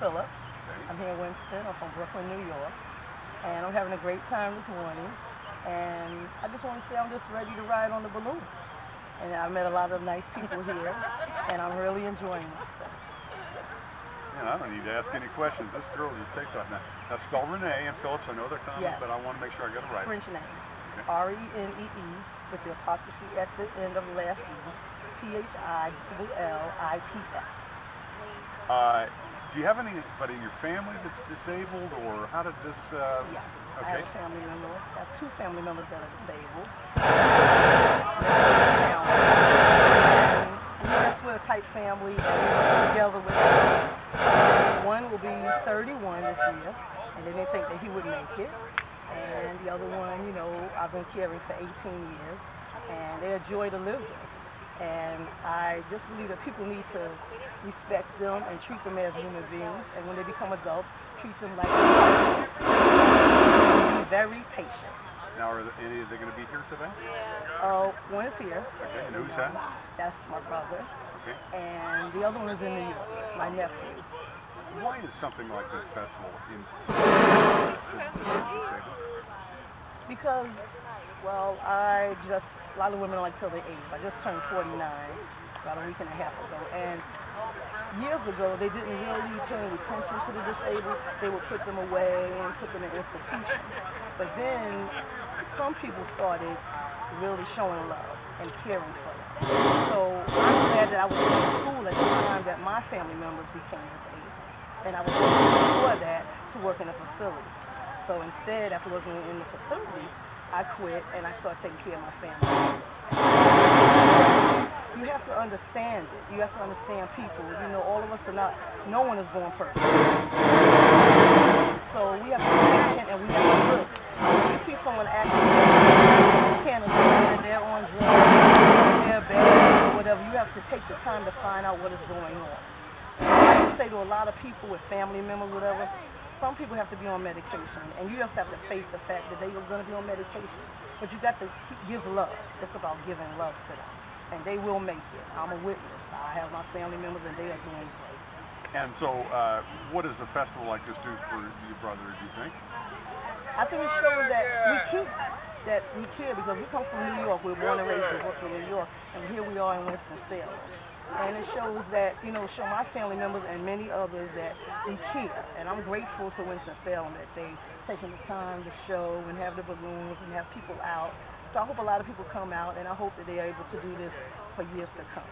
Phillips. Okay. I'm here in Winston. I'm from Brooklyn, New York. And I'm having a great time this morning. And I just want to say I'm just ready to ride on the balloon. And I met a lot of nice people here. And I'm really enjoying myself. Yeah, I don't need to ask any questions. This girl just takes off now. Now spell Renee and Phillips. I know they're common, Yes. but I want to make sure I get it right. French name. Okay. R-E-N-E-E with the apostrophe at the end of the last E. P-H-I-L-L-I-P-S. Do you have anybody in your family that's disabled, or how did this? Yes. Okay. I have a family member. I have two family members that are disabled. We're a tight family, and we work together with them. One will be 31 this year, and they didn't think that he would make it. And the other one, you know, I've been caring for 18 years, and they're a joy to live with. And I just believe that people need to respect them and treat them as human beings. And when they become adults, treat them like be very patient. Now, are any of they going to be here today? One is here. Okay, and who's that? That's my brother. Okay. And the other one is in New York, my nephew. Why is something like this festival Because, well, a lot of women don't like till their age. I just turned 49 about a week and a half ago. And years ago, they didn't really pay any attention to the disabled. They would put them away and put them in institutions. But then some people started really showing love and caring for them. So I'm glad that I was in school at the time that my family members became disabled. And I was working before that to work in a facility. So instead, after working in the facility, I quit and I started taking care of my family. You have to understand it. You have to understand people. You know, all of us are not, no one is born perfect. So we have to be patient and we have to look. When you see someone acting you can't assume that they're on drugs, they're bad, or whatever. You have to take the time to find out what is going on. I can say to a lot of people with family members, whatever, some people have to be on medication, and you just have to face the fact that they are going to be on medication. But you got to give love. It's about giving love to them, and they will make it. I'm a witness. I have my family members, and they are doing great. And so, what does a festival like this do for your brother, do you think? I think it shows that we care because we come from New York. We're born and raised in Brooklyn, New York, and here we are in Winston-Salem. And it shows that, you know, show my family members and many others that we care. And I'm grateful to Winston-Salem that they've taken the time to show and have the balloons and have people out. So I hope a lot of people come out, and I hope that they are able to do this for years to come.